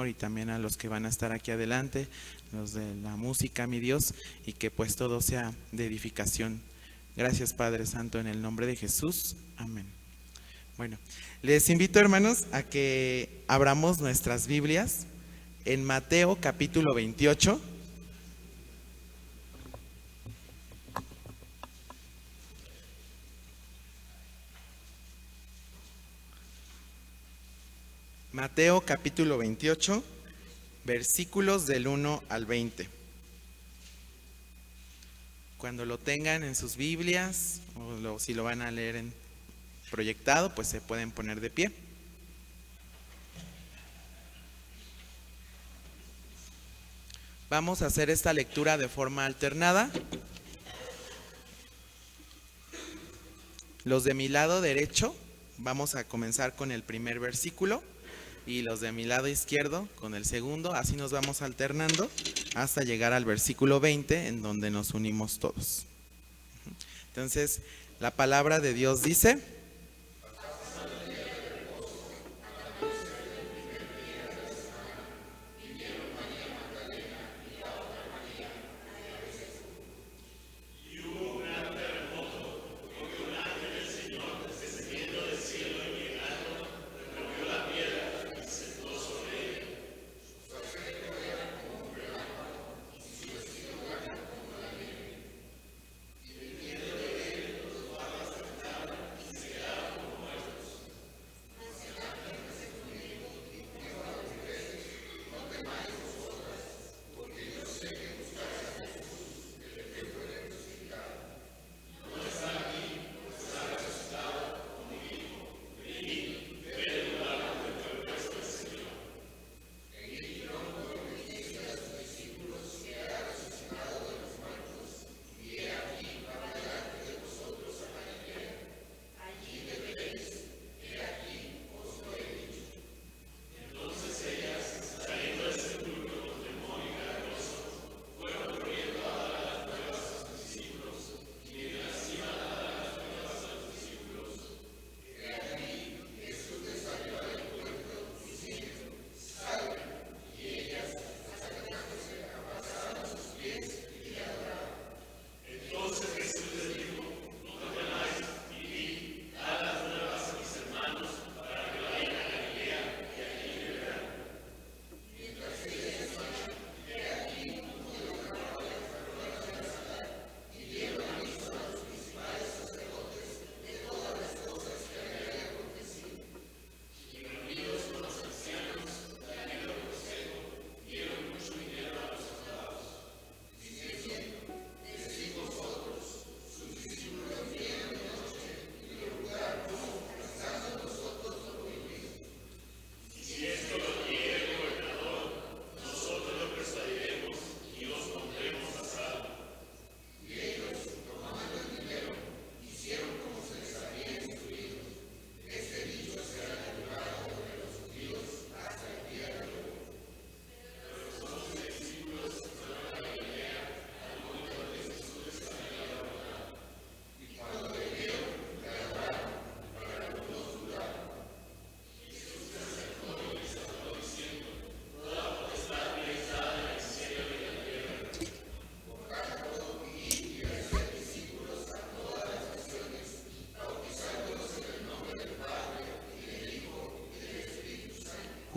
y también a los que van a estar aquí adelante, los de la música, mi Dios, y que pues todo sea de edificación. Gracias, Padre Santo, en el nombre de Jesús. Amén. Bueno, les invito, hermanos, a que abramos nuestras Biblias en Mateo capítulo 28. Mateo capítulo 28, versículos del 1 al 20. Cuando lo tengan en sus Biblias, o si lo van a leer en proyectado, pues se pueden poner de pie. Vamos a hacer esta lectura de forma alternada. Los de mi lado derecho, vamos a comenzar con el primer versículo, y los de mi lado izquierdo con el segundo. Así nos vamos alternando hasta llegar al versículo 20, en donde nos unimos todos. Entonces, la palabra de Dios dice: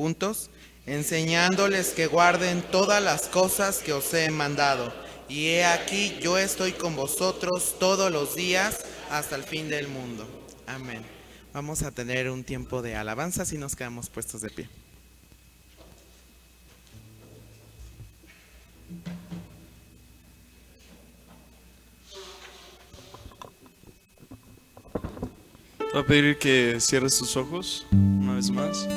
juntos, enseñándoles que guarden todas las cosas que os he mandado. Y he aquí, yo estoy con vosotros todos los días hasta el fin del mundo. Amén. Vamos a tener un tiempo de alabanza si nos quedamos puestos de pie. Voy a pedir que cierres tus ojos una vez más.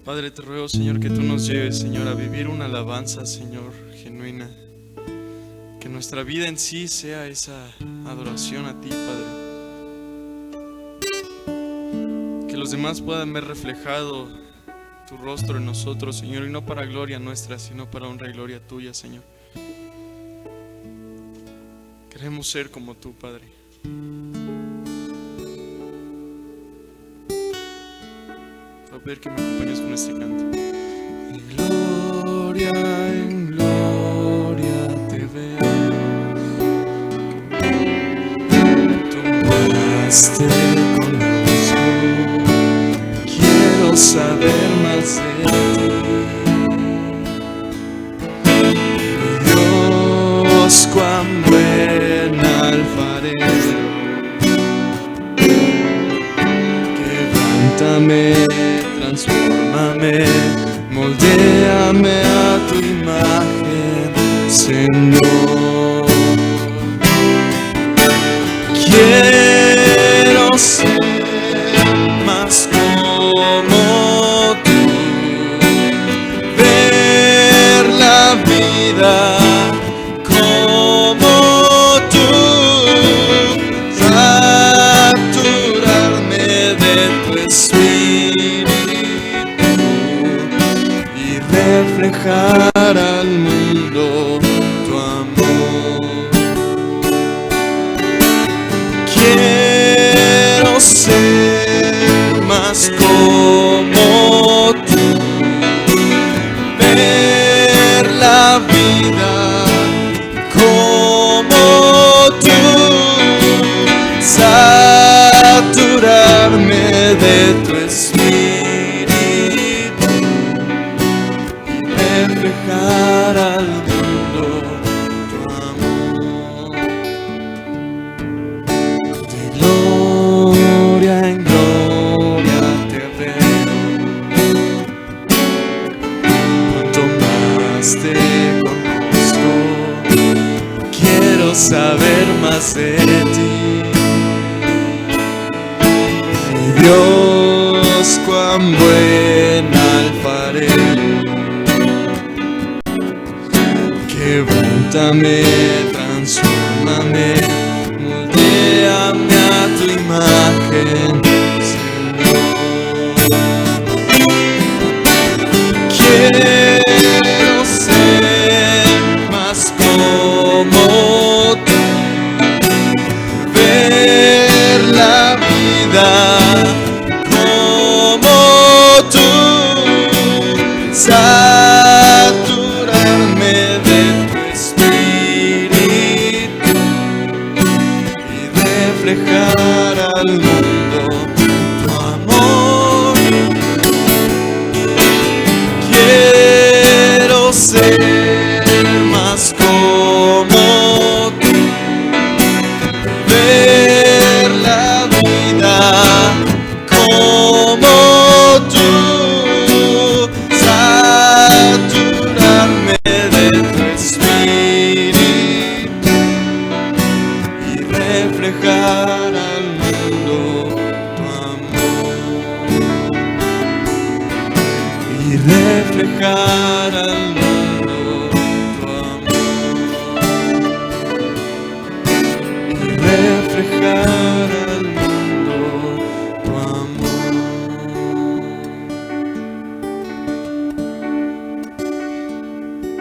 Padre, te ruego, Señor, que tú nos lleves, Señor, a vivir una alabanza, Señor, genuina. Que nuestra vida en sí sea esa adoración a ti, Padre. Que los demás puedan ver reflejado tu rostro en nosotros, Señor, y no para gloria nuestra, sino para honra y gloria tuya, Señor. Queremos ser como tú, Padre. a pedir que me acompañes con este canto. De gloria en gloria te veo, tomaste conozco, quiero saber más de ti. Mi Dios, cuán buen alfarero, quebrántame, transfórmame, moldéame a tu imagen, Señor. Quiero ser más como tú, ver la vida como tú, saturarme de tu espíritu y reflejar al mundo tu amor. Quiero ser más como tú, ver la vida como tú, saturarme de tu espíritu y reflejar al mundo tu amor. De gloria en gloria te veo, cuanto más te conozco, quiero saber más de ti. Mi Dios, cuán buen alfarero, quebrántame, transfórmame, moldéame a tu imagen, Señor. Quiero ser más como tú, ver la vida como tú, saturarme de tu espíritu y reflejar al mundo tu amor. Quiero ser más como tú, ver la vida como tú, saturarme de tu espíritu y reflejar al mundo tu amor, y reflejar al mundo tu amor, y reflejar al mundo tu amor.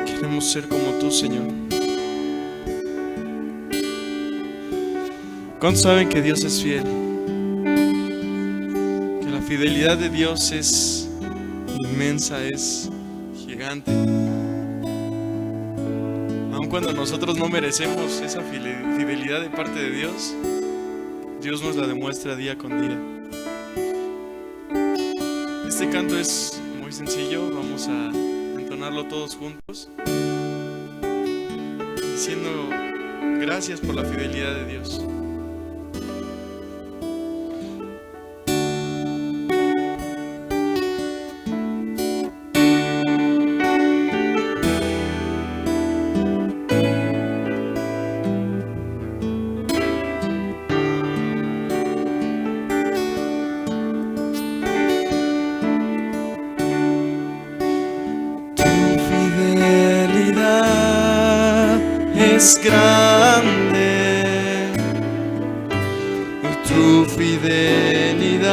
Queremos ser como tú, Señor. ¿Cuántos saben que Dios es fiel? Que la fidelidad de Dios es inmensa, es gigante. Aun cuando nosotros no merecemos esa fidelidad de parte de Dios, Dios nos la demuestra día con día. Este canto es muy sencillo, vamos a entonarlo todos juntos, diciendo gracias por la fidelidad de Dios. Es grande tu fidelidad,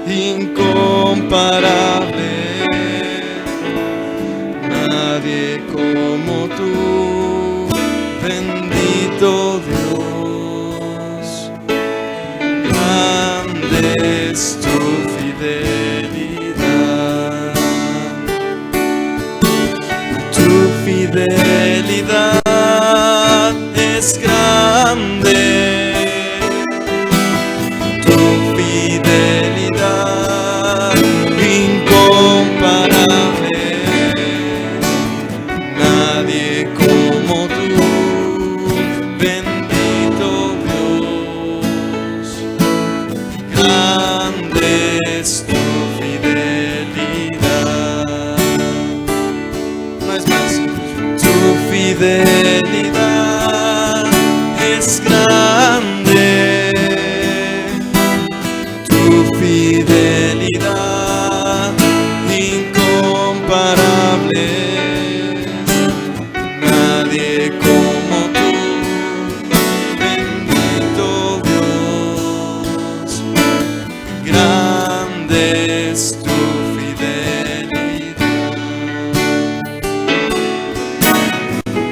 incomparable. Nadie como tú, bendito Dios. Grande es tu fidelidad. grande es tu fidelidad. No es más, tu fidelidad es grande, tu fidelidad incomparable. Nadie como tú, bendito Dios. Grande es tu fidelidad.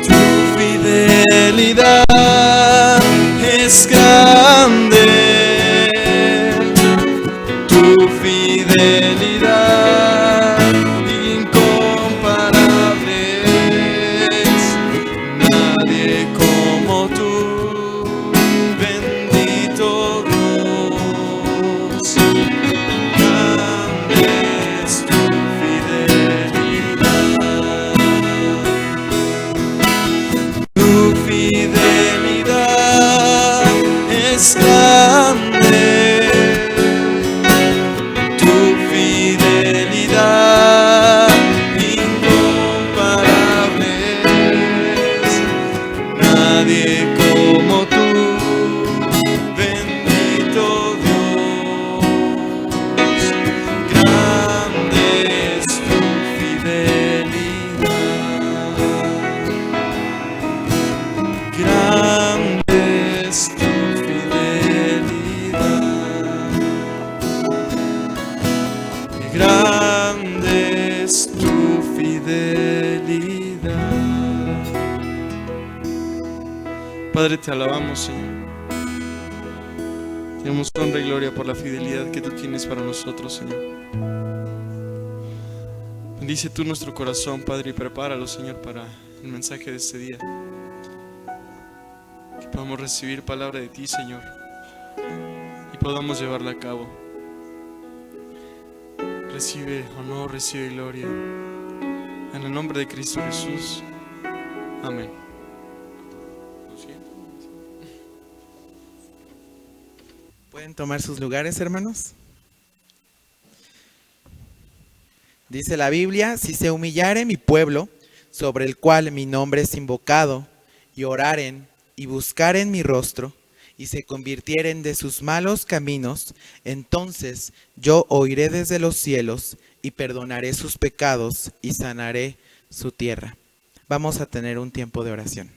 Tu fidelidad es grande. Tu fidelidad incomparable. Nadie como tú, bendito Dios. Grande es tu fidelidad. Tu fidelidad es grande. Tu fidelidad incomparable. Nadie como tú, bendito Dios. Grande es tu fidelidad. Grande es tu fidelidad. Grande es tu fidelidad. Padre, te alabamos, Señor. Te damos honra y gloria por la fidelidad que tú tienes para nosotros, Señor. Bendice tú nuestro corazón, Padre, y prepáralo, Señor, para el mensaje de este día. Que podamos recibir palabra de ti, Señor, y podamos llevarla a cabo. Recibe honor, recibe gloria. En el nombre de Cristo Jesús. Amén. ¿Pueden tomar sus lugares, hermanos? Dice la Biblia: si se humillare mi pueblo, sobre el cual mi nombre es invocado, y oraren y buscaren mi rostro, y se convirtieren de sus malos caminos, entonces yo oiré desde los cielos y perdonaré sus pecados y sanaré su tierra. Vamos a tener un tiempo de oración.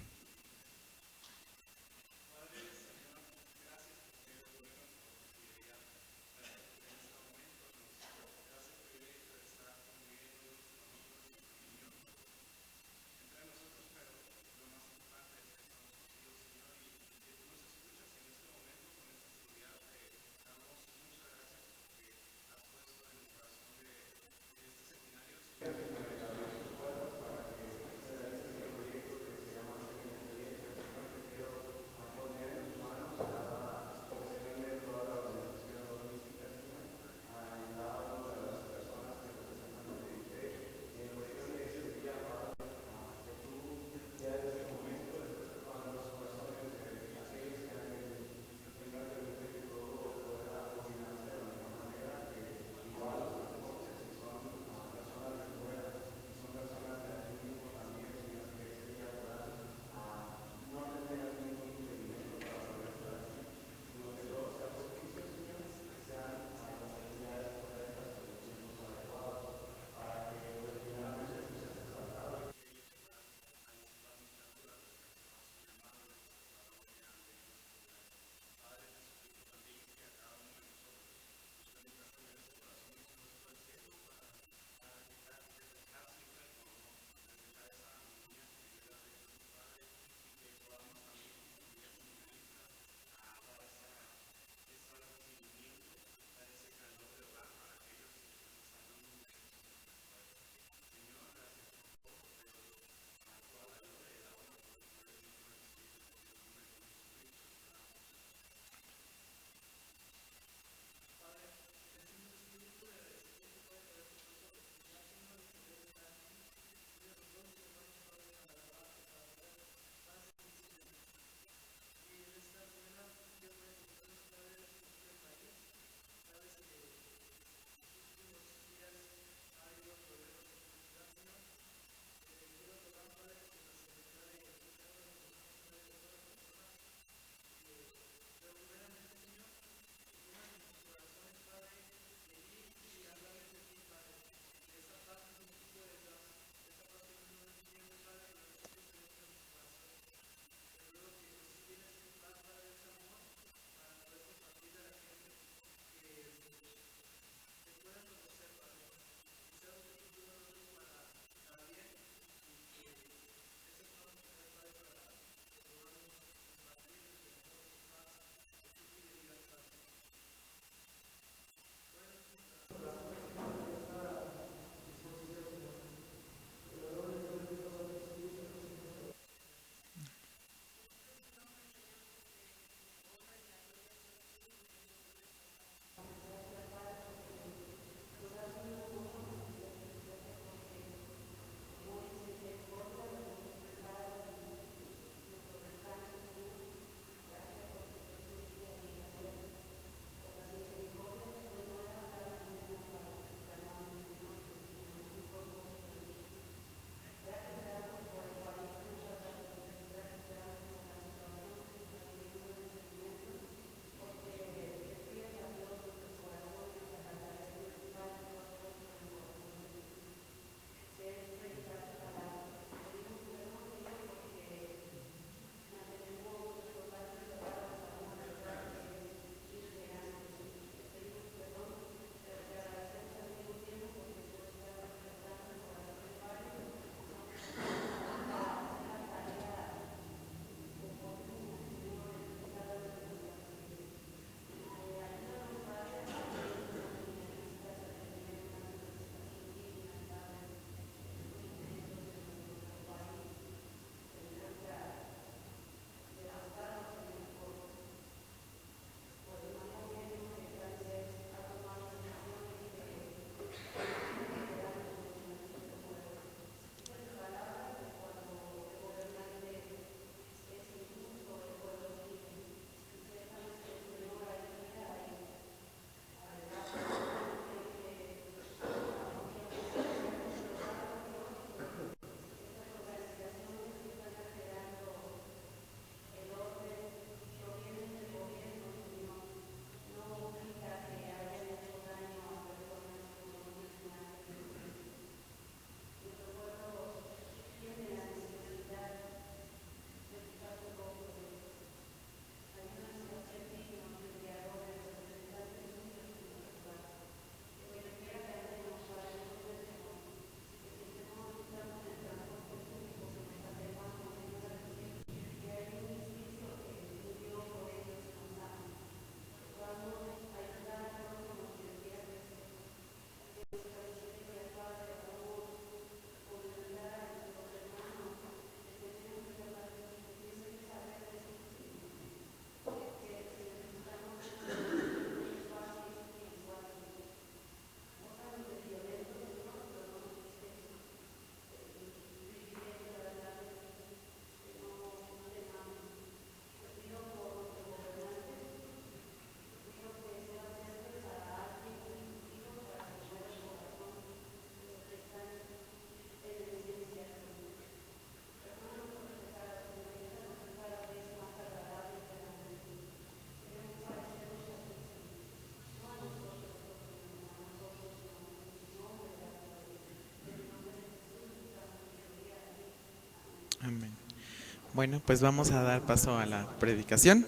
Bueno, pues vamos a dar paso a la predicación.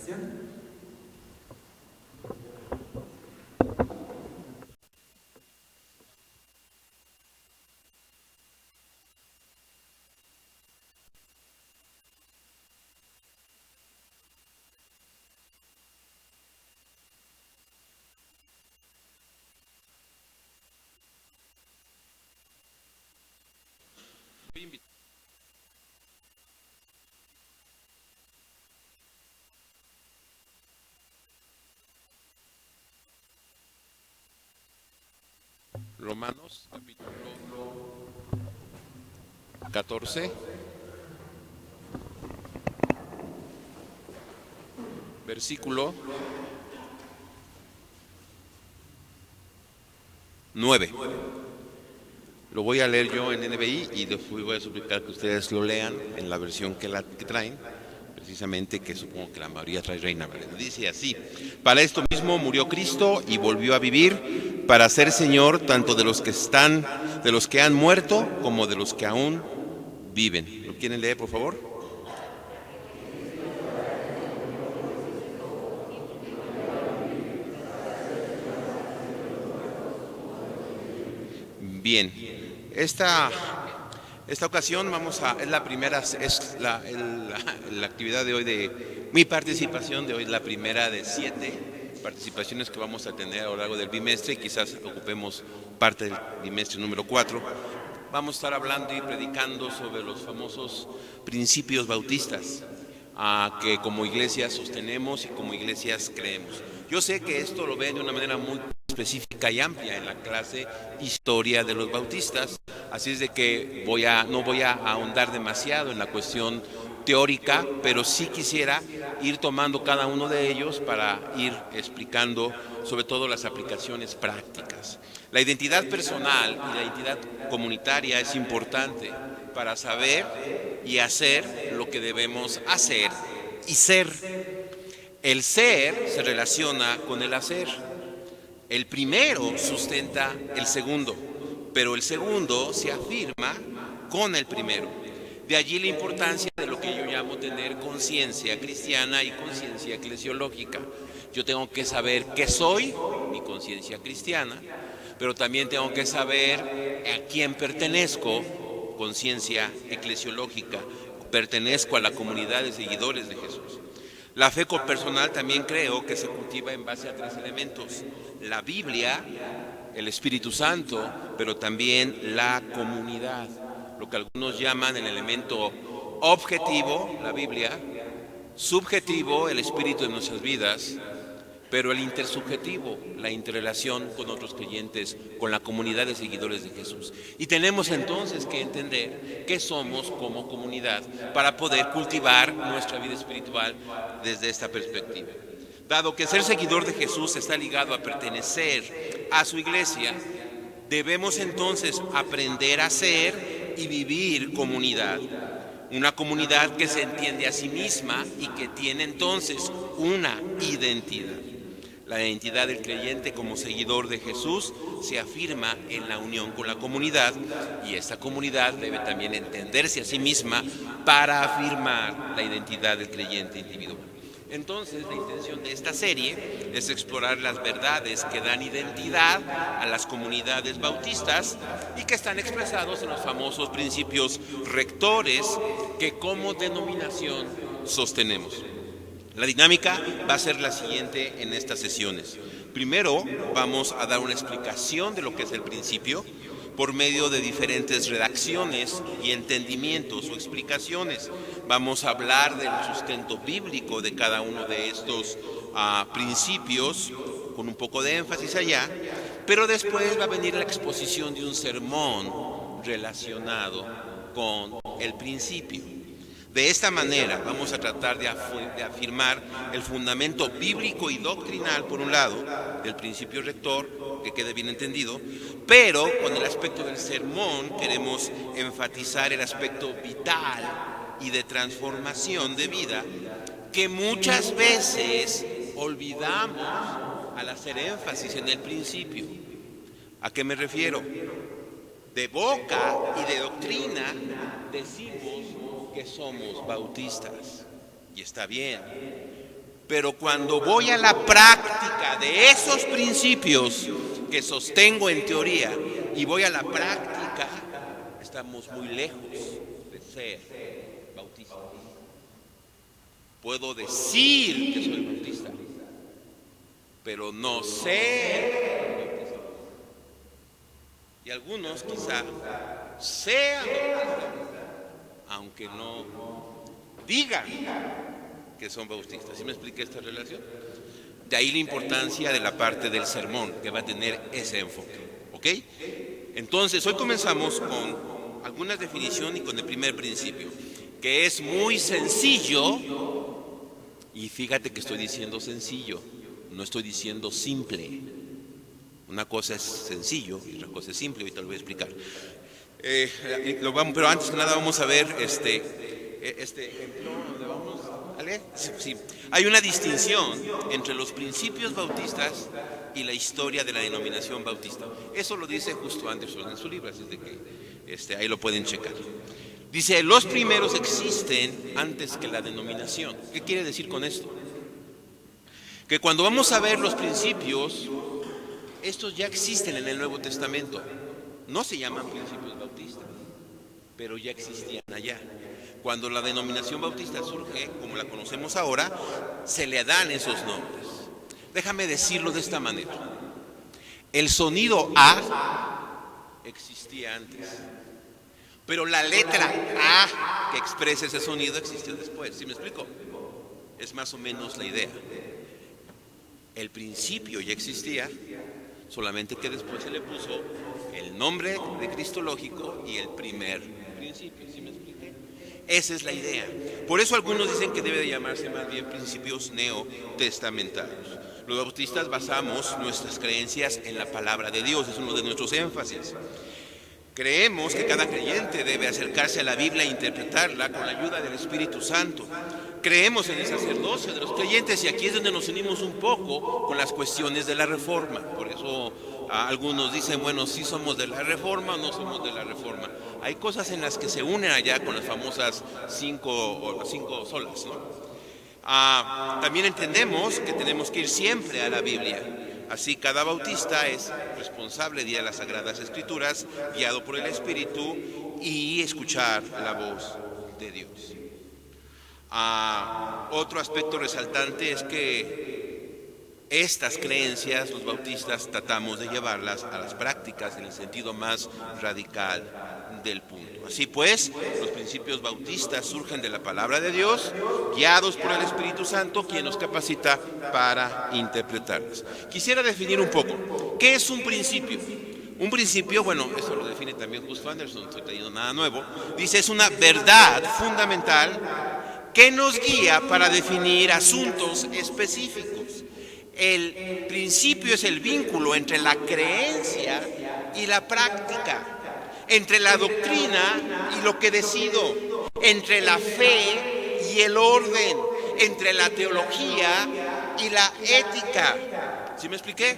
Romanos capítulo 14, versículo 9. Lo voy a leer yo en NBI y después voy a suplicar que ustedes lo lean en la versión que traen, precisamente, que supongo que la mayoría trae Reina Valera. Dice así: para esto mismo murió Cristo y volvió a vivir, para ser Señor tanto de los que han muerto como de los que aún viven. ¿Lo quieren leer, por favor? Bien, esta ocasión es la primera, es la actividad de hoy, de mi participación de hoy, la primera de 7 participaciones que vamos a tener a lo largo del bimestre, y quizás ocupemos parte del bimestre número 4. Vamos a estar hablando y predicando sobre los famosos principios bautistas que como iglesias sostenemos y como iglesias creemos. Yo sé que esto lo ven de una manera muy específica y amplia en la clase Historia de los Bautistas, así es de que no voy a ahondar demasiado en la cuestión teórica, pero sí quisiera ir tomando cada uno de ellos para ir explicando sobre todo las aplicaciones prácticas. La identidad personal y la identidad comunitaria es importante para saber y hacer lo que debemos hacer y ser. El ser se relaciona con el hacer. El primero sustenta el segundo, pero el segundo se afirma con el primero. De allí la importancia de lo que yo llamo tener conciencia cristiana y conciencia eclesiológica. Yo tengo que saber qué soy, mi conciencia cristiana, pero también tengo que saber a quién pertenezco, conciencia eclesiológica. Pertenezco a la comunidad de seguidores de Jesús. La fe personal también creo que se cultiva en base a 3 elementos: la Biblia, el Espíritu Santo, pero también la comunidad, lo que algunos llaman el elemento objetivo, la Biblia; subjetivo, el Espíritu en nuestras vidas; pero el intersubjetivo, la interrelación con otros creyentes, con la comunidad de seguidores de Jesús. Y tenemos entonces que entender qué somos como comunidad para poder cultivar nuestra vida espiritual desde esta perspectiva. Dado que ser seguidor de Jesús está ligado a pertenecer a su iglesia, debemos entonces aprender a ser y vivir comunidad. Una comunidad que se entiende a sí misma y que tiene entonces una identidad. La identidad del creyente como seguidor de Jesús se afirma en la unión con la comunidad, y esta comunidad debe también entenderse a sí misma para afirmar la identidad del creyente individual. Entonces, la intención de esta serie es explorar las verdades que dan identidad a las comunidades bautistas y que están expresados en los famosos principios rectores que como denominación sostenemos. La dinámica va a ser la siguiente en estas sesiones. Primero, vamos a dar una explicación de lo que es el principio por medio de diferentes redacciones y entendimientos o explicaciones. Vamos a hablar del sustento bíblico de cada uno de estos principios, con un poco de énfasis allá, pero después va a venir la exposición de un sermón relacionado con el principio. De esta manera vamos a tratar de afirmar el fundamento bíblico y doctrinal, por un lado, del principio rector, que quede bien entendido, pero con el aspecto del sermón queremos enfatizar el aspecto vital y de transformación de vida que muchas veces olvidamos al hacer énfasis en el principio. ¿A qué me refiero? De boca y de doctrina decimos que somos bautistas, y está bien. Pero cuando voy a la práctica de esos principios que sostengo en teoría y voy a la práctica, estamos muy lejos de ser bautistas. Puedo decir que soy bautista, pero no ser bautista. Y algunos quizá sean bautistas, aunque no digan que son bautistas. ¿Sí me expliqué esta relación? De ahí la importancia de la parte del sermón, que va a tener ese enfoque. ¿Ok? Entonces, hoy comenzamos con algunas definiciones y con el primer principio, que es muy sencillo. Y fíjate que estoy diciendo sencillo, no estoy diciendo simple. Una cosa es sencillo y otra cosa es simple, ahorita lo voy a explicar. Pero antes que nada vamos a ver este ejemplo. Sí. Hay una distinción entre los principios bautistas y la historia de la denominación bautista. Eso lo dice Justo Anderson en su libro, así de que ahí lo pueden checar. Dice, los primeros existen antes que la denominación. ¿Qué quiere decir con esto? Que cuando vamos a ver los principios, estos ya existen en el Nuevo Testamento. No se llaman principios bautistas, pero ya existían allá. Cuando la denominación bautista surge, como la conocemos ahora, se le dan esos nombres. Déjame decirlo de esta manera. El sonido A existía antes, pero la letra A que expresa ese sonido existió después. ¿Sí me explico? Es más o menos la idea. El principio ya existía, solamente que después se le puso el nombre de cristológico y el primer principio. ¿Sí me expliqué? Esa es la idea. Por eso algunos dicen que debe de llamarse más bien principios neotestamentarios. Los bautistas basamos nuestras creencias en la palabra de Dios, es uno de nuestros énfasis. Creemos que cada creyente debe acercarse a la Biblia e interpretarla con la ayuda del Espíritu Santo. Creemos en el sacerdocio de los creyentes y aquí es donde nos unimos un poco con las cuestiones de la Reforma. Por eso algunos dicen, bueno, sí somos de la Reforma o no somos de la Reforma. Hay cosas en las que se unen allá con las famosas cinco solas, ¿no? También entendemos que tenemos que ir siempre a la Biblia. Así cada bautista es responsable de ir a las Sagradas Escrituras, guiado por el Espíritu y escuchar la voz de Dios. Otro aspecto resaltante es que estas creencias los bautistas tratamos de llevarlas a las prácticas en el sentido más radical del punto. Así pues, los principios bautistas surgen de la palabra de Dios, guiados por el Espíritu Santo, quien nos capacita para interpretarlas. Quisiera definir un poco, ¿qué es un principio? Un principio, bueno, eso lo define también Justo Anderson, no estoy trayendo nada nuevo, dice es una verdad fundamental que nos guía para definir asuntos específicos. El principio es el vínculo entre la creencia y la práctica, entre la doctrina y lo que decido, entre la fe y el orden, entre la teología y la ética. ¿Sí me expliqué?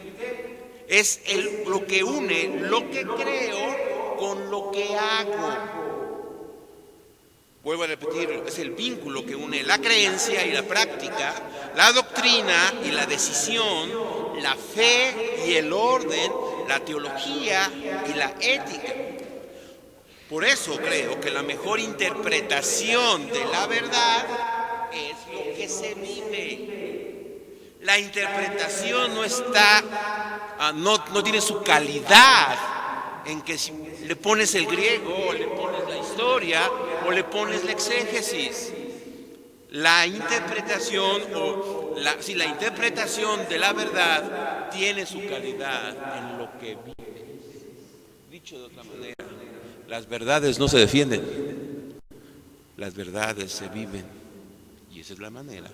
Es lo que une lo que creo con lo que hago. Vuelvo a repetirlo, es el vínculo que une la creencia y la práctica, la doctrina y la decisión, la fe y el orden, la teología y la ética. Por eso creo que la mejor interpretación de la verdad es lo que se vive. La interpretación no está, no tiene su calidad en que si le pones el griego, o le pones la historia, o le pones la exégesis. La interpretación, la interpretación de la verdad tiene su calidad en lo que vives. Dicho de otra manera, las verdades no se defienden, las verdades se viven, y esa es la manera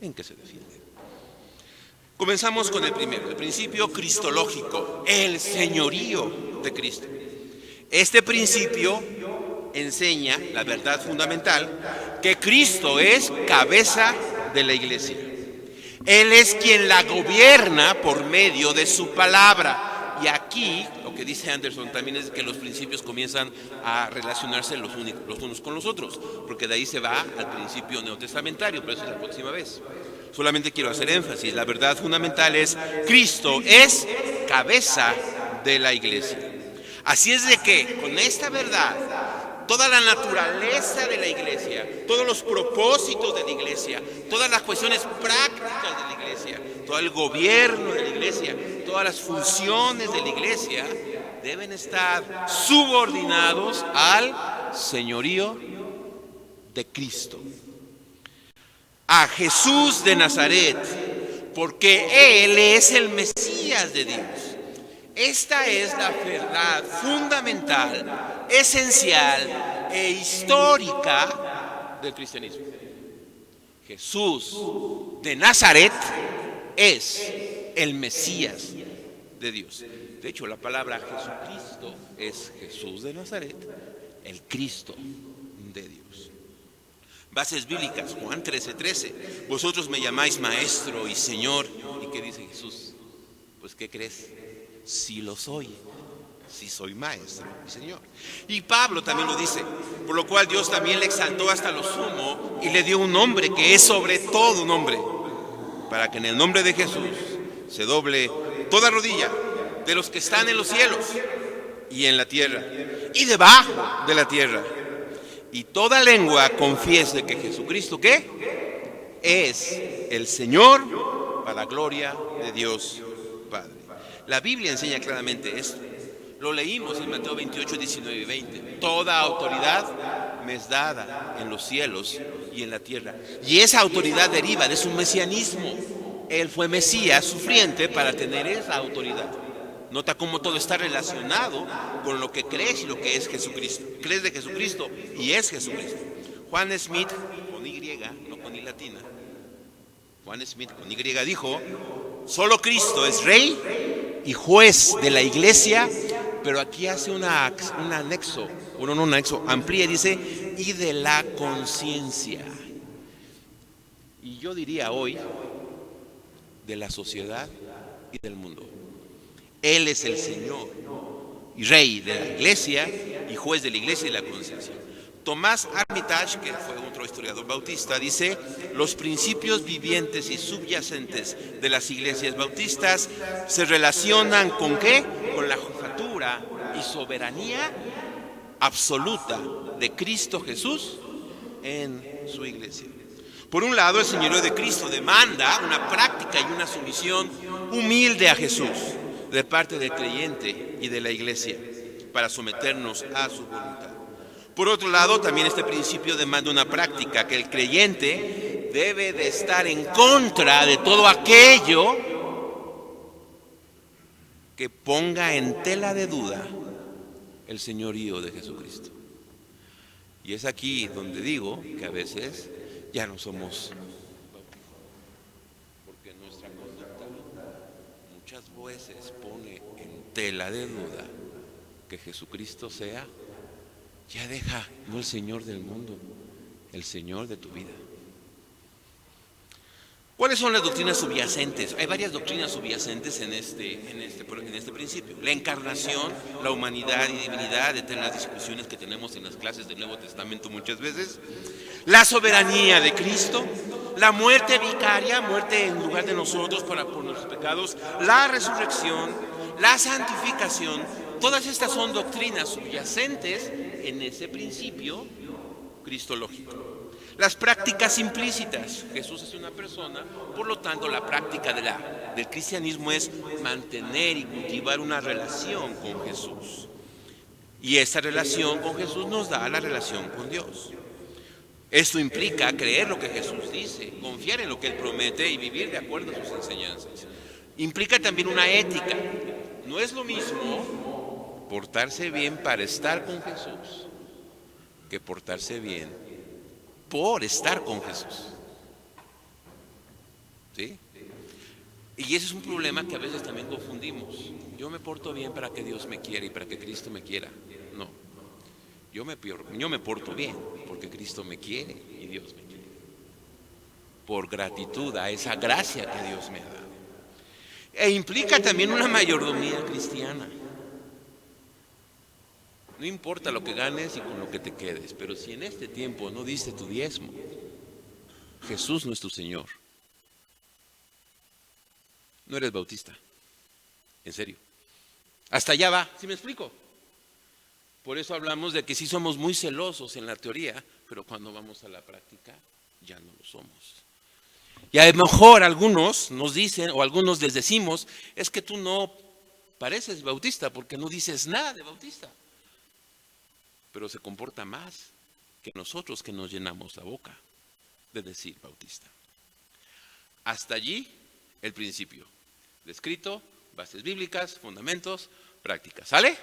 en que se defienden. Comenzamos con el primero, el principio cristológico, el señorío de Cristo. Este principio enseña la verdad fundamental, que Cristo es cabeza de la iglesia. Él es quien la gobierna por medio de su palabra. Y aquí lo que dice Anderson también es que los principios comienzan a relacionarse los unos con los otros, porque de ahí se va al principio neotestamentario, pero eso es la próxima vez. Solamente quiero hacer énfasis, la verdad fundamental es: Cristo es cabeza de la iglesia. Así es de que con esta verdad, toda la naturaleza de la iglesia, todos los propósitos de la iglesia, todas las cuestiones prácticas de la iglesia, todo el gobierno de la iglesia, todas las funciones de la iglesia deben estar subordinados al señorío de Cristo, a Jesús de Nazaret, porque Él es el Mesías de Dios. Esta es la verdad fundamental, esencial e histórica del cristianismo. Jesús de Nazaret es el Mesías de Dios. De hecho, la palabra Jesucristo es Jesús de Nazaret, el Cristo de Dios. Bases bíblicas, Juan 13:13. Vosotros me llamáis maestro y señor. ¿Y qué dice Jesús? Pues, ¿qué crees? Sí lo soy, sí soy maestro y señor. Y Pablo también lo dice, por lo cual Dios también le exaltó hasta lo sumo y le dio un nombre que es sobre todo nombre, para que en el nombre de Jesús se doble toda rodilla de los que están en los cielos y en la tierra y debajo de la tierra, y toda lengua confiese que Jesucristo, ¿qué? Es el Señor, para la gloria de Dios Padre. La Biblia enseña claramente esto. Lo leímos en Mateo 28, 19 y 20. Toda autoridad me es dada en los cielos y en la tierra. Y esa autoridad deriva de su mesianismo. Él fue Mesías sufriente para tener esa autoridad. Nota cómo todo está relacionado con lo que crees y lo que es Jesucristo. Crees de Jesucristo y es Jesucristo. Juan Smith, con Y, no con I latina. Juan Smith, con Y, dijo: solo Cristo es Rey y juez de la iglesia, pero aquí hace un anexo, amplía y dice: y de la conciencia. Y yo diría hoy, de la sociedad y del mundo. Él es el Señor y Rey de la iglesia y juez de la iglesia y de la conciencia. Tomás Armitage, que fue otro historiador bautista, dice: los principios vivientes y subyacentes de las iglesias bautistas se relacionan ¿con qué? Con la jefatura y soberanía absoluta de Cristo Jesús en su iglesia. Por un lado, el señorío de Cristo demanda una práctica y una sumisión humilde a Jesús de parte del creyente y de la iglesia para someternos a su voluntad. Por otro lado, también este principio demanda una práctica, que el creyente debe de estar en contra de todo aquello que ponga en tela de duda el señorío de Jesucristo. Y es aquí donde digo que a veces ya no somos bautistas, porque nuestra conducta muchas veces pone en tela de duda que Jesucristo sea. Ya deja, no el Señor del mundo, el Señor de tu vida. ¿Cuáles son las doctrinas subyacentes? Hay varias doctrinas subyacentes en este principio. La encarnación, la humanidad y divinidad, eternas discusiones que tenemos en las clases del Nuevo Testamento muchas veces. La soberanía de Cristo, la muerte vicaria, muerte en lugar de nosotros por nuestros pecados, la resurrección, la santificación. Todas estas son doctrinas subyacentes en ese principio cristológico. Las prácticas implícitas. Jesús es una persona, por lo tanto la práctica del cristianismo es mantener y cultivar una relación con Jesús. Y esta relación con Jesús nos da la relación con Dios. Esto implica creer lo que Jesús dice, confiar en lo que Él promete y vivir de acuerdo a sus enseñanzas. Implica también una ética. No es lo mismo portarse bien para estar con Jesús que portarse bien por estar con Jesús. ¿Sí? Y ese es un problema que a veces también confundimos. Yo me porto bien para que Dios me quiera y para que Cristo me quiera. No. Yo me porto bien porque Cristo me quiere y Dios me quiere. Por gratitud a esa gracia que Dios me ha dado. E implica también una mayordomía cristiana. No importa lo que ganes y con lo que te quedes, pero si en este tiempo no diste tu diezmo, Jesús no es tu Señor. No eres bautista. En serio. Hasta allá va, ¿sí me explico? Por eso hablamos de que sí somos muy celosos en la teoría, pero cuando vamos a la práctica ya no lo somos. Y a lo mejor algunos nos dicen, o algunos les decimos, es que tú no pareces bautista porque no dices nada de bautista. Pero se comporta más que nosotros que nos llenamos la boca de decir bautista. Hasta allí el principio. Descrito, bases bíblicas, fundamentos, prácticas. ¿Sale?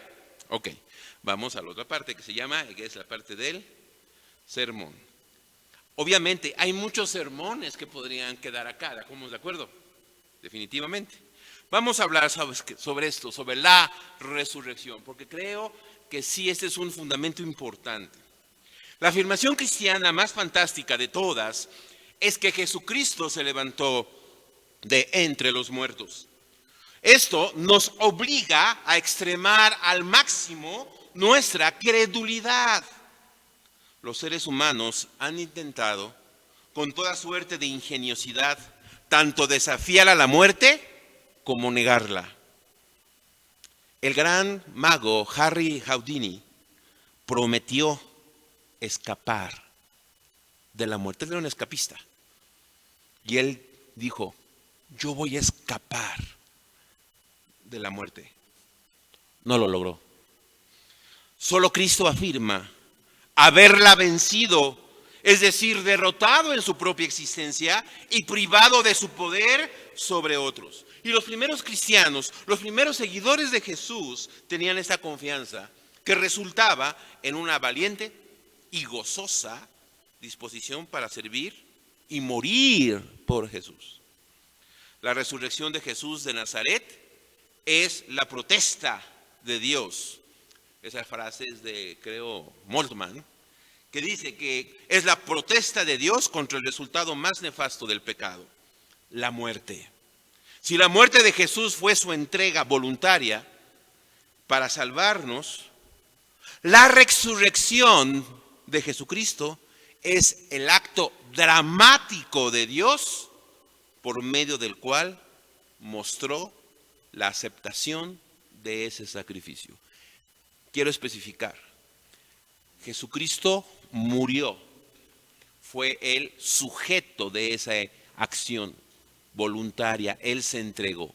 Ok. Vamos a la otra parte que se llama, que es la parte del sermón. Obviamente hay muchos sermones que podrían quedar acá, ¿estamos de acuerdo? Definitivamente. Vamos a hablar sobre esto, sobre la resurrección, porque creo que sí, este es un fundamento importante. La afirmación cristiana más fantástica de todas es que Jesucristo se levantó de entre los muertos. Esto nos obliga a extremar al máximo nuestra credulidad. Los seres humanos han intentado, con toda suerte de ingeniosidad, tanto desafiar a la muerte como negarla. El gran mago Harry Houdini prometió escapar de la muerte. Él era un escapista. Y él dijo, yo voy a escapar de la muerte. No lo logró. Solo Cristo afirma haberla vencido, es decir, derrotado en su propia existencia y privado de su poder sobre otros. Y los primeros cristianos, los primeros seguidores de Jesús tenían esta confianza que resultaba en una valiente y gozosa disposición para servir y morir por Jesús. La resurrección de Jesús de Nazaret es la protesta de Dios. Esa frase es de, creo, Moltmann, que dice que es la protesta de Dios contra el resultado más nefasto del pecado, la muerte. Si la muerte de Jesús fue su entrega voluntaria para salvarnos, la resurrección de Jesucristo es el acto dramático de Dios por medio del cual mostró la aceptación de ese sacrificio. Quiero especificar, Jesucristo murió, fue el sujeto de esa acción voluntaria, Él se entregó,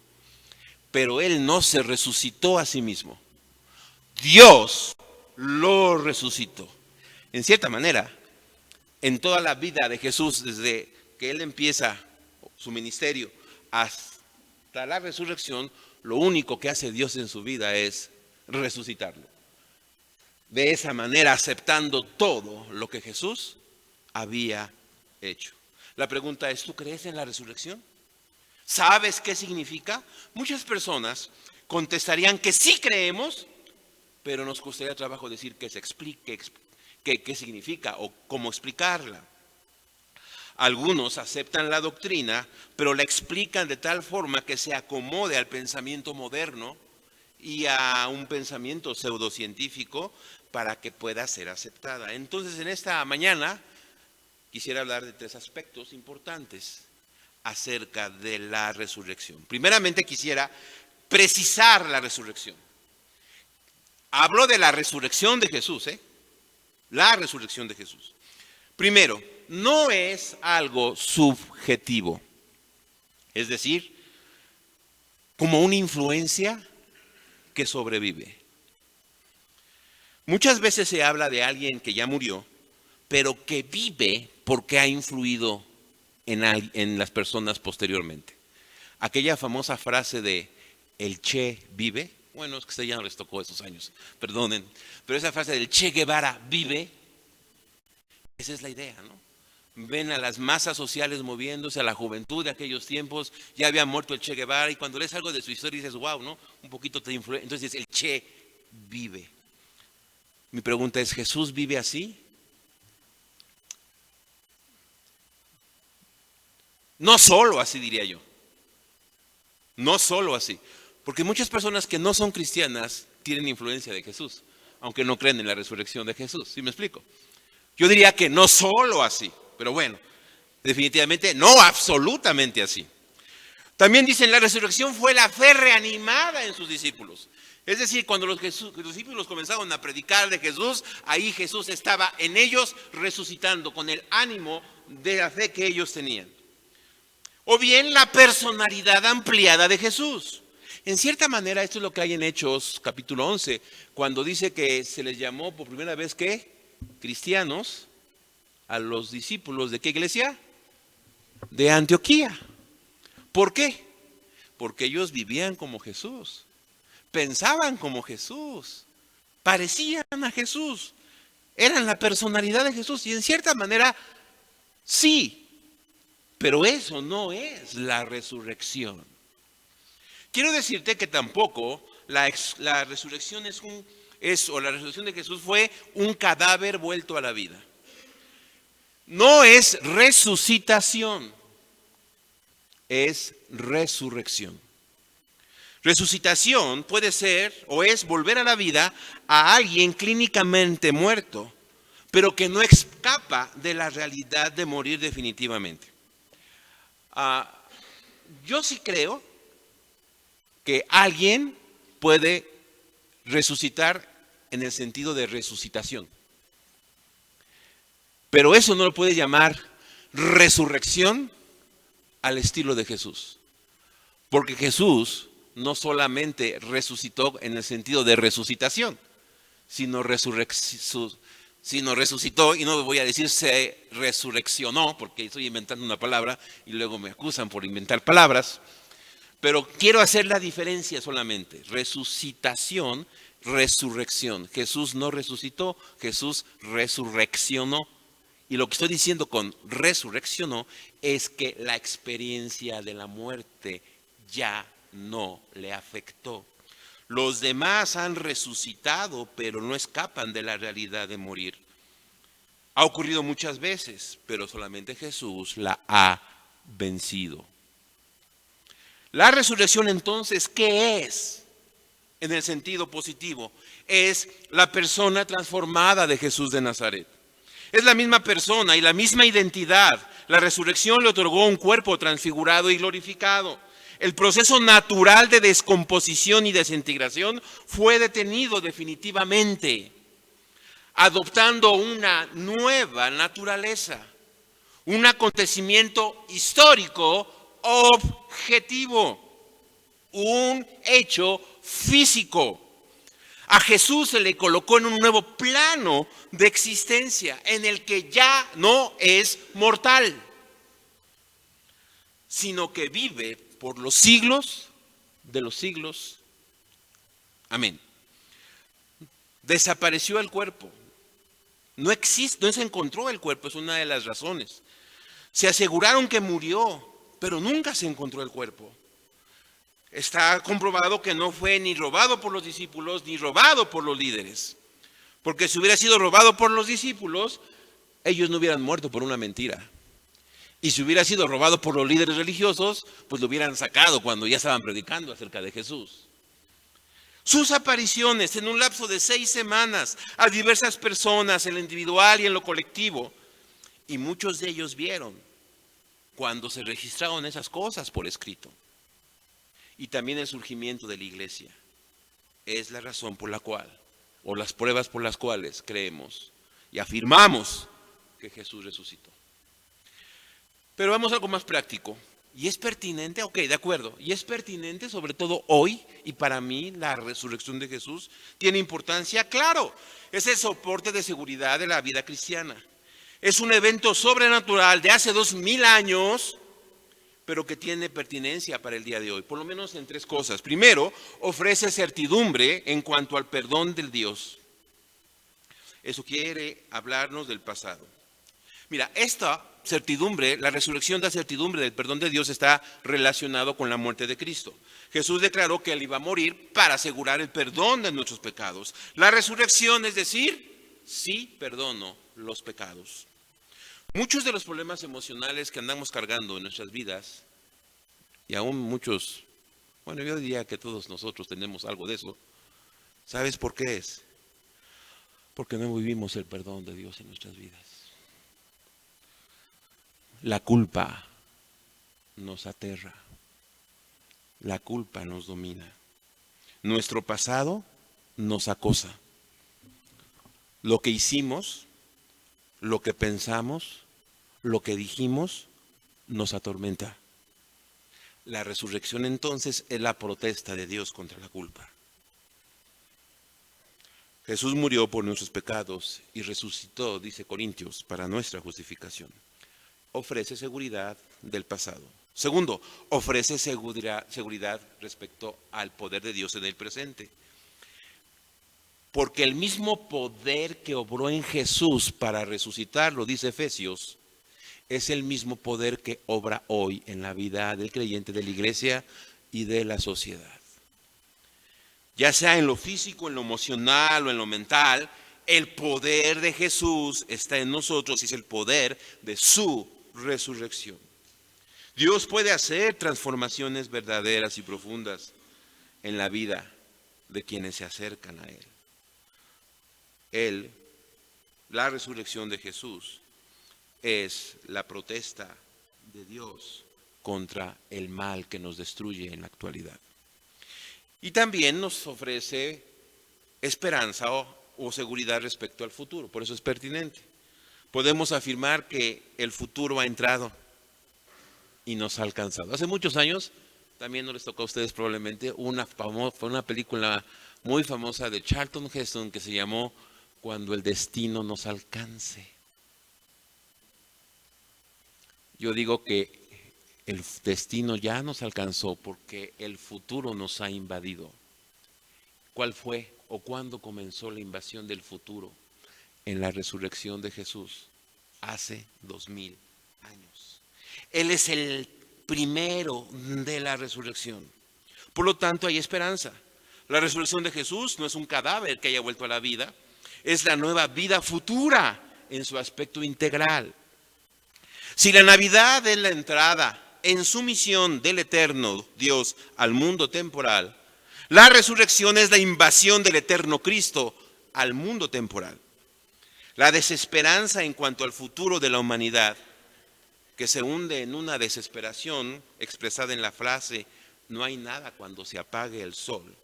pero Él no se resucitó a sí mismo, Dios lo resucitó. En cierta manera, en toda la vida de Jesús, desde que Él empieza su ministerio hasta la resurrección, lo único que hace Dios en su vida es resucitarlo. De esa manera, aceptando todo lo que Jesús había hecho. La pregunta es, ¿tú crees en la resurrección? ¿Sabes qué significa? Muchas personas contestarían que sí creemos, pero nos costaría trabajo decir que se explique qué significa o cómo explicarla. Algunos aceptan la doctrina, pero la explican de tal forma que se acomode al pensamiento moderno y a un pensamiento pseudocientífico para que pueda ser aceptada. Entonces, en esta mañana quisiera hablar de 3 aspectos importantes acerca de la resurrección. Primeramente, quisiera precisar la resurrección. Hablo de la resurrección de Jesús, la resurrección de Jesús. Primero, no es algo subjetivo, es decir, como una influencia que sobrevive. Muchas veces se habla de alguien que ya murió, pero que vive porque ha influido en las personas posteriormente. Aquella famosa frase de el Che vive, bueno, es que a ustedes ya no les tocó esos años, perdonen, pero esa frase del Che Guevara vive, esa es la idea, ¿no? Ven a las masas sociales moviéndose, a la juventud de aquellos tiempos, ya había muerto el Che Guevara, y cuando lees algo de su historia dices, wow, ¿no? Un poquito te influye, entonces el Che vive. Mi pregunta es, ¿Jesús vive así? No solo así, diría yo. No solo así. Porque muchas personas que no son cristianas tienen influencia de Jesús, aunque no creen en la resurrección de Jesús. ¿Sí me explico? Yo diría que no solo así, pero bueno, definitivamente no absolutamente así. También dicen, la resurrección fue la fe reanimada en sus discípulos. Es decir, cuando los discípulos comenzaron a predicar de Jesús, ahí Jesús estaba en ellos resucitando con el ánimo de la fe que ellos tenían. O bien la personalidad ampliada de Jesús. En cierta manera esto es lo que hay en Hechos capítulo 11, cuando dice que se les llamó por primera vez ¿qué? Cristianos a los discípulos ¿de qué iglesia? De Antioquía. ¿Por qué? Porque ellos vivían como Jesús, pensaban como Jesús, parecían a Jesús, eran la personalidad de Jesús y en cierta manera sí, pero eso no es la resurrección. Quiero decirte que tampoco la resurrección la resurrección de Jesús fue un cadáver vuelto a la vida. No es resucitación, es resurrección. Resucitación puede ser o es volver a la vida a alguien clínicamente muerto, pero que no escapa de la realidad de morir definitivamente. Yo sí creo que alguien puede resucitar en el sentido de resucitación. Pero eso no lo puede llamar resurrección al estilo de Jesús. Porque Jesús no solamente resucitó en el sentido de resucitación, sino resucitó, y no voy a decir se resurreccionó, porque estoy inventando una palabra y luego me acusan por inventar palabras. Pero quiero hacer la diferencia solamente. Resucitación, resurrección. Jesús no resucitó, Jesús resurreccionó. Y lo que estoy diciendo con resurreccionó es que la experiencia de la muerte ya no le afectó. Los demás han resucitado, pero no escapan de la realidad de morir. Ha ocurrido muchas veces, pero solamente Jesús la ha vencido. La resurrección entonces, ¿qué es? En el sentido positivo, es la persona transformada de Jesús de Nazaret. Es la misma persona y la misma identidad. La resurrección le otorgó un cuerpo transfigurado y glorificado. El proceso natural de descomposición y desintegración fue detenido definitivamente, adoptando una nueva naturaleza, un acontecimiento histórico objetivo, un hecho físico. A Jesús se le colocó en un nuevo plano de existencia en el que ya no es mortal, sino que vive por los siglos de los siglos. Amén. Desapareció el cuerpo. No existe, no se encontró el cuerpo, es una de las razones. Se aseguraron que murió, pero nunca se encontró el cuerpo. Está comprobado que no fue ni robado por los discípulos ni robado por los líderes. Porque si hubiera sido robado por los discípulos, ellos no hubieran muerto por una mentira. Y si hubiera sido robado por los líderes religiosos, pues lo hubieran sacado cuando ya estaban predicando acerca de Jesús. Sus apariciones en un lapso de 6 semanas a diversas personas, en lo individual y en lo colectivo. Y muchos de ellos vieron cuando se registraron esas cosas por escrito. Y también el surgimiento de la iglesia. Es la razón por la cual, o las pruebas por las cuales creemos y afirmamos que Jesús resucitó. Pero vamos a algo más práctico. ¿Y es pertinente? Ok, de acuerdo. Y es pertinente sobre todo hoy, y para mí la resurrección de Jesús tiene importancia, claro. Es el soporte de seguridad de la vida cristiana. Es un evento sobrenatural de hace 2000 años, pero que tiene pertinencia para el día de hoy, por lo menos en 3 cosas. Primero, ofrece certidumbre en cuanto al perdón del Dios. Eso quiere hablarnos del pasado. Mira, esta certidumbre, la resurrección da certidumbre del perdón de Dios, está relacionado con la muerte de Cristo. Jesús declaró que Él iba a morir para asegurar el perdón de nuestros pecados. La resurrección es decir, sí perdono los pecados. Muchos de los problemas emocionales que andamos cargando en nuestras vidas, y aún muchos Bueno, yo diría que todos nosotros tenemos algo de eso. ¿Sabes por qué es? Porque no vivimos el perdón de Dios en nuestras vidas. La culpa nos aterra. La culpa nos domina. Nuestro pasado nos acosa. Lo que hicimos, lo que pensamos, lo que dijimos, nos atormenta. La resurrección entonces es la protesta de Dios contra la culpa. Jesús murió por nuestros pecados y resucitó, dice Corintios, para nuestra justificación. Ofrece seguridad del pasado. Segundo, ofrece seguridad respecto al poder de Dios en el presente. Porque el mismo poder que obró en Jesús para resucitarlo, dice Efesios, es el mismo poder que obra hoy en la vida del creyente, de la iglesia y de la sociedad. Ya sea en lo físico, en lo emocional o en lo mental, el poder de Jesús está en nosotros y es el poder de su resurrección. Dios puede hacer transformaciones verdaderas y profundas en la vida de quienes se acercan a Él. La resurrección de Jesús es la protesta de Dios contra el mal que nos destruye en la actualidad. Y también nos ofrece esperanza o seguridad respecto al futuro. Por eso es pertinente. Podemos afirmar que el futuro ha entrado y nos ha alcanzado. Hace muchos años, también no les tocó a ustedes probablemente, fue una película muy famosa de Charlton Heston que se llamó Cuando el destino nos alcance. Yo digo que el destino ya nos alcanzó porque el futuro nos ha invadido. ¿Cuál fue o cuándo comenzó la invasión del futuro? En la resurrección de Jesús, hace 2000 años. Él es el primero de la resurrección. Por lo tanto, hay esperanza. La resurrección de Jesús no es un cadáver que haya vuelto a la vida, es la nueva vida futura en su aspecto integral. Si la Navidad es la entrada en su misión del eterno Dios al mundo temporal, la resurrección es la invasión del eterno Cristo al mundo temporal. La desesperanza en cuanto al futuro de la humanidad, que se hunde en una desesperación expresada en la frase, no hay nada cuando se apague el sol,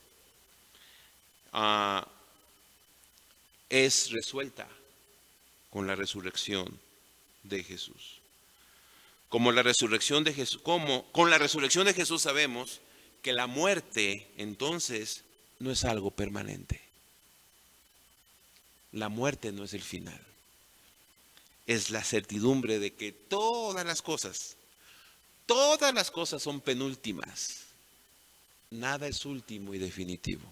es resuelta con la resurrección de Jesús. Con la resurrección de Jesús sabemos que la muerte entonces no es algo permanente. La muerte no es el final. Es la certidumbre de que todas las cosas son penúltimas. Nada es último y definitivo.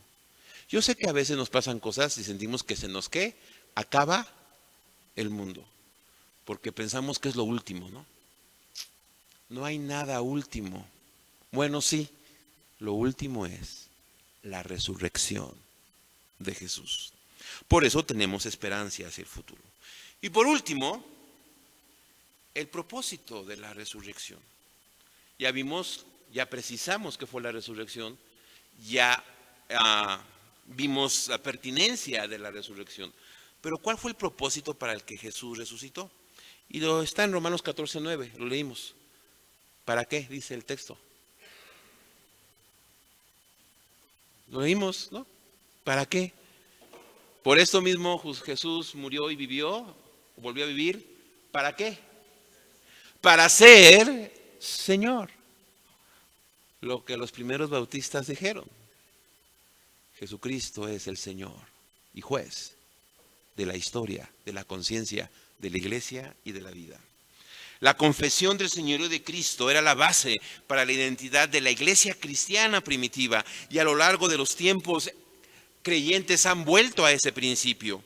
Yo sé que a veces nos pasan cosas y sentimos que se nos acaba el mundo, porque pensamos que es lo último, ¿no? No hay nada último. Bueno, sí, lo último es la resurrección de Jesús. Por eso tenemos esperanza hacia el futuro. Y por último, el propósito de la resurrección. Ya precisamos qué fue la resurrección, ya vimos la pertinencia de la resurrección. Pero ¿cuál fue el propósito para el que Jesús resucitó? Y está en Romanos 14:9, lo leímos. ¿Para qué? Dice el texto. Lo leímos, ¿no? ¿Para qué? Por esto mismo Jesús murió y vivió, volvió a vivir. ¿Para qué? Para ser Señor. Lo que los primeros bautistas dijeron. Jesucristo es el Señor y juez de la historia, de la conciencia, de la iglesia y de la vida. La confesión del señorío de Cristo era la base para la identidad de la iglesia cristiana primitiva y a lo largo de los tiempos creyentes han vuelto a ese principio.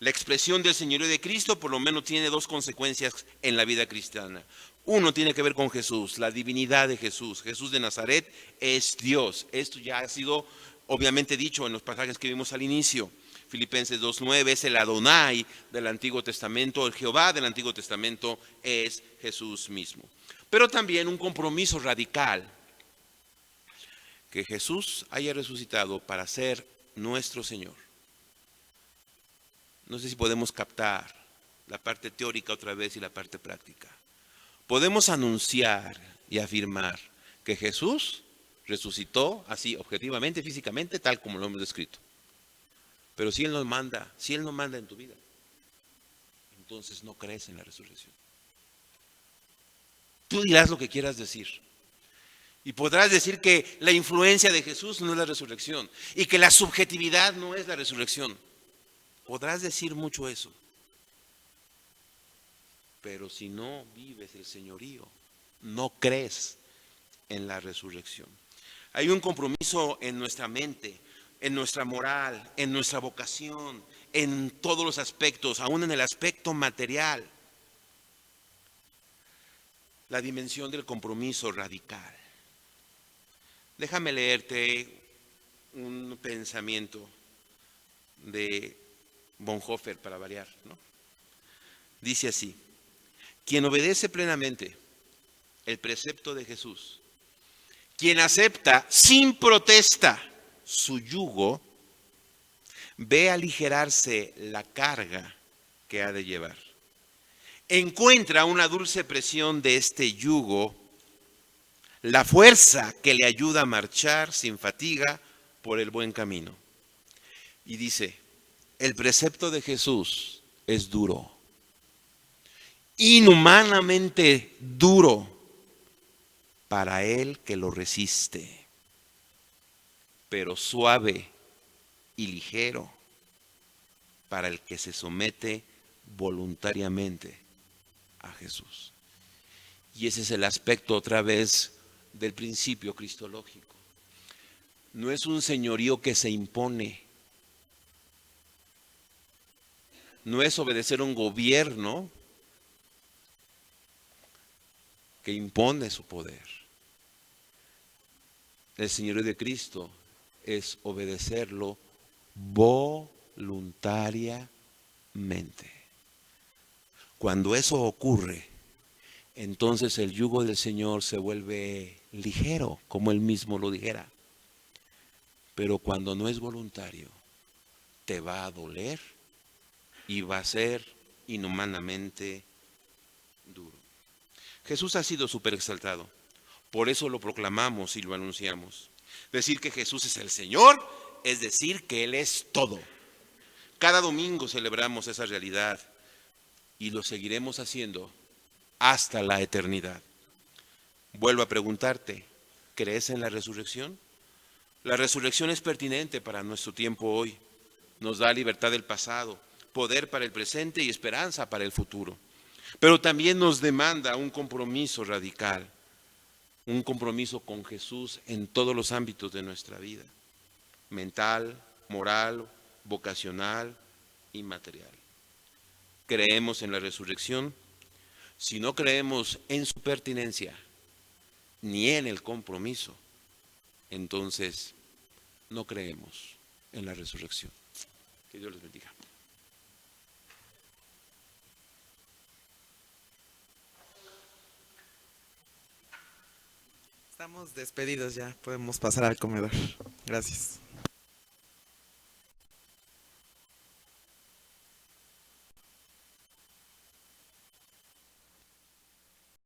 La expresión del señorío de Cristo por lo menos tiene dos consecuencias en la vida cristiana. Uno tiene que ver con Jesús, la divinidad de Jesús. Jesús de Nazaret es Dios. Esto ya ha sido obviamente dicho en los pasajes que vimos al inicio. Filipenses 2:9 es el Adonai del Antiguo Testamento, el Jehová del Antiguo Testamento es Jesús mismo. Pero también un compromiso radical. que Jesús haya resucitado para ser nuestro Señor. No sé si podemos captar la parte teórica otra vez y la parte práctica. Podemos anunciar y afirmar que Jesús resucitó así objetivamente, físicamente, tal como lo hemos descrito. Pero si Él no manda en tu vida, entonces no crees en la resurrección. Tú dirás lo que quieras decir. Y podrás decir que la influencia de Jesús no es la resurrección y que la subjetividad no es la resurrección. Podrás decir mucho eso. Pero si no vives el señorío, no crees en la resurrección. Hay un compromiso en nuestra mente, en nuestra moral, en nuestra vocación, en todos los aspectos, aún en el aspecto material. La dimensión del compromiso radical. Déjame leerte un pensamiento de Bonhoeffer para variar, ¿no? Dice así: quien obedece plenamente el precepto de Jesús, quien acepta sin protesta su yugo, ve aligerarse la carga que ha de llevar. Encuentra una dulce presión de este yugo, la fuerza que le ayuda a marchar sin fatiga por el buen camino. Y dice, el precepto de Jesús es duro, inhumanamente duro para el que lo resiste, pero suave y ligero para el que se somete voluntariamente a Jesús. Y ese es el aspecto otra vez del principio cristológico. No es un señorío que se impone. No es obedecer a un gobierno que impone su poder. El señorío de Cristo es obedecerlo voluntariamente. Cuando eso ocurre, entonces el yugo del Señor se vuelve ligero, como Él mismo lo dijera. Pero cuando no es voluntario, te va a doler y va a ser inhumanamente duro. Jesús ha sido súper exaltado. Por eso lo proclamamos y lo anunciamos. Decir que Jesús es el Señor es decir que Él es todo. Cada domingo celebramos esa realidad y lo seguiremos haciendo hasta la eternidad. Vuelvo a preguntarte, ¿crees en la resurrección? La resurrección es pertinente para nuestro tiempo hoy. Nos da libertad del pasado, poder para el presente y esperanza para el futuro. Pero también nos demanda un compromiso radical, un compromiso con Jesús en todos los ámbitos de nuestra vida, mental, moral, vocacional y material. ¿Creemos en la resurrección? Si no creemos en su pertinencia ni en el compromiso, entonces no creemos en la resurrección. Que Dios les bendiga. Estamos despedidos ya, podemos pasar al comedor. Gracias.